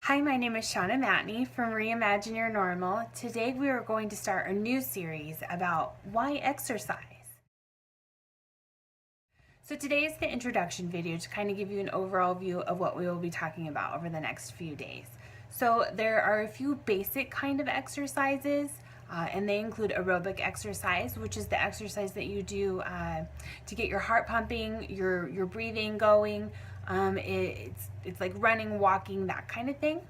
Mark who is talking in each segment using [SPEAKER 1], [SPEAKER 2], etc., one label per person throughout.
[SPEAKER 1] Hi, my name is Shauna Matney from Reimagine Your Normal. Today we are going to start a new series about why exercise. So today is the introduction video to kind of give you an overall view of what we will be talking about over the next few days. So there are a few basic kind of exercises, and they include aerobic exercise, which is the exercise that you do to get your heart pumping, your breathing going. It's like running, walking, that kind of thing.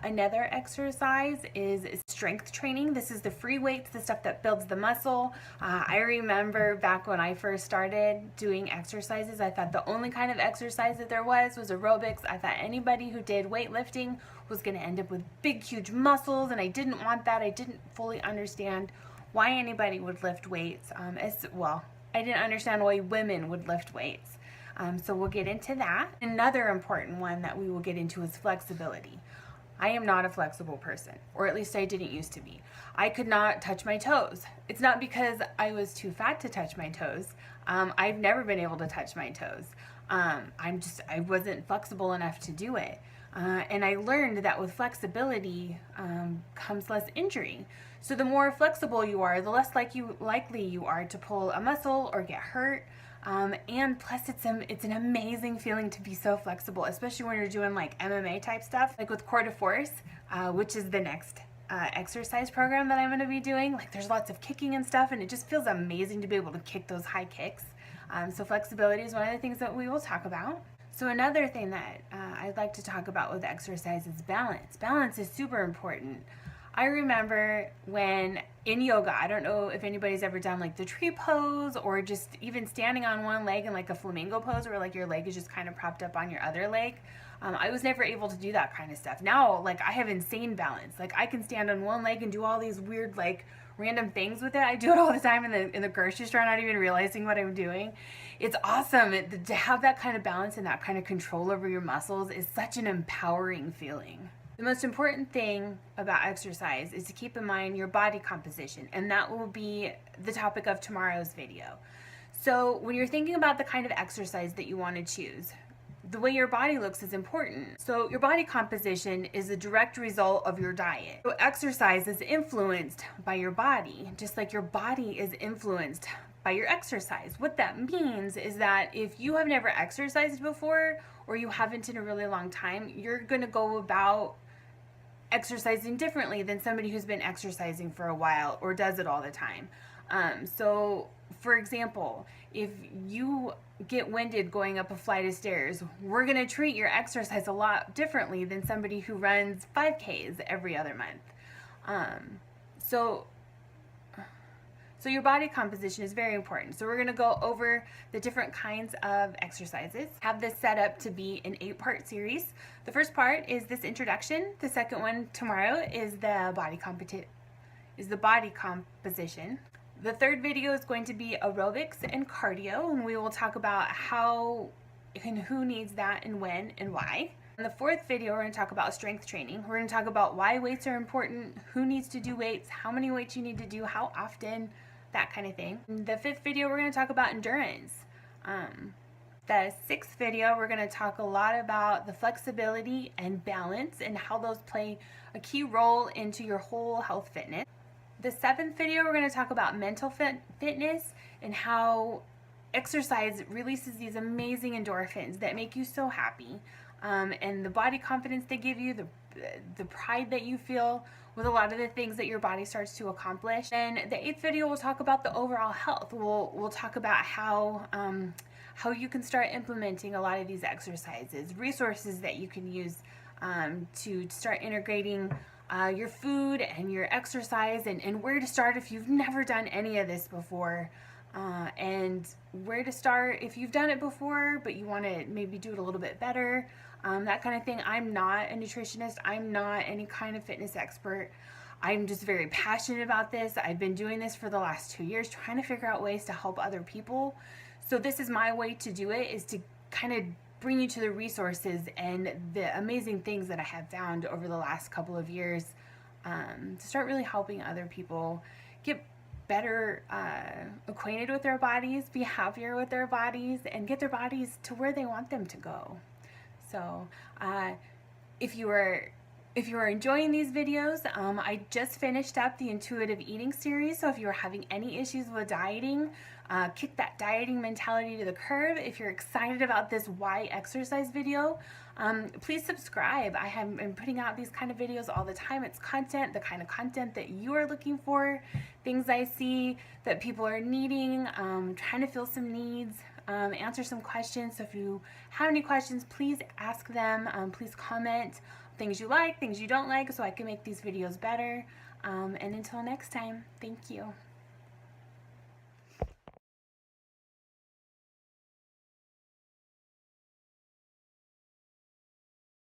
[SPEAKER 1] Another exercise is strength training. This is the free weights, the stuff that builds the muscle. I remember back when I first started doing exercises, I thought the only kind of exercise that there was aerobics. I thought anybody who did weightlifting was going to end up with big, huge muscles, and I didn't want that. I didn't fully understand why anybody would lift weights. I didn't understand why women would lift weights. So we'll get into that. Another important one that we will get into is flexibility. I am not a flexible person, or at least I didn't used to be. I could not touch my toes. It's not because I was too fat to touch my toes. I've never been able to touch my toes. I wasn't flexible enough to do it. And I learned that with flexibility comes less injury. So the more flexible you are, the less likely you are to pull a muscle or get hurt. And plus it's an amazing feeling to be so flexible, especially when you're doing like MMA type stuff, like with Core de Force, which is the next exercise program that I'm going to be doing. Like there's lots of kicking and stuff, and it just feels amazing to be able to kick those high kicks. So flexibility is one of the things that we will talk about. So another thing that I'd like to talk about with exercise is balance. Balance is super important. I remember when in yoga, I don't know if anybody's ever done like the tree pose or just even standing on one leg in like a flamingo pose where like your leg is just kind of propped up on your other leg. I was never able to do that kind of stuff. Now, like I have insane balance. Like I can stand on one leg and do all these weird like random things with it. I do it all the time in the grocery store, not even realizing what I'm doing. It's awesome. To have that kind of balance and that kind of control over your muscles is such an empowering feeling. The most important thing about exercise is to keep in mind your body composition, and that will be the topic of tomorrow's video. So when you're thinking about the kind of exercise that you want to choose, the way your body looks is important. So your body composition is a direct result of your diet. So exercise is influenced by your body, just like your body is influenced by your exercise. What that means is that if you have never exercised before, or you haven't in a really long time, you're going to go about exercising differently than somebody who's been exercising for a while or does it all the time. So for example, if you get winded going up a flight of stairs, we're going to treat your exercise a lot differently than somebody who runs 5Ks every other month. So your body composition is very important. So we're going to go over the different kinds of exercises. Have this set up to be an 8-part series. The first part is this introduction. The second one tomorrow is the body composition. The third video is going to be aerobics and cardio, and we will talk about how and who needs that and when and why. In the fourth video, we're going to talk about strength training. We're going to talk about why weights are important, who needs to do weights, how many weights you need to do, how often, that kind of thing. In the fifth video, we're going to talk about endurance. The sixth video, we're going to talk a lot about the flexibility and balance and how those play a key role into your whole health fitness. The seventh video, we're going to talk about mental fitness and how exercise releases these amazing endorphins that make you so happy. And the body confidence they give you, the pride that you feel with a lot of the things that your body starts to accomplish. And the eighth video will talk about the overall health. We'll talk about how you can start implementing a lot of these exercises, resources that you can use to start integrating your food and your exercise, and where to start if you've never done any of this before. And where to start if you've done it before but you want to maybe do it a little bit better, that kind of thing. I'm not a nutritionist. I'm not any kind of fitness expert. I'm just very passionate about this. I've been doing this for the last 2 years, trying to figure out ways to help other people. So this is my way to do it, is to kind of bring you to the resources and the amazing things that I have found over the last couple of years, to start really helping other people get better acquainted with their bodies, be happier with their bodies, and get their bodies to where they want them to go. So if you are If you are enjoying these videos, I just finished up the intuitive eating series, so if you're having any issues with dieting, kick that dieting mentality to the curb. If you're excited about this why exercise video, please subscribe. I have been putting out these kind of videos all the time. It's content, the kind of content that you are looking for, things I see that people are needing, trying to fill some needs, answer some questions. So if you have any questions, please ask them. Please comment things you like, things you don't like, so I can make these videos better. And until next time, thank you.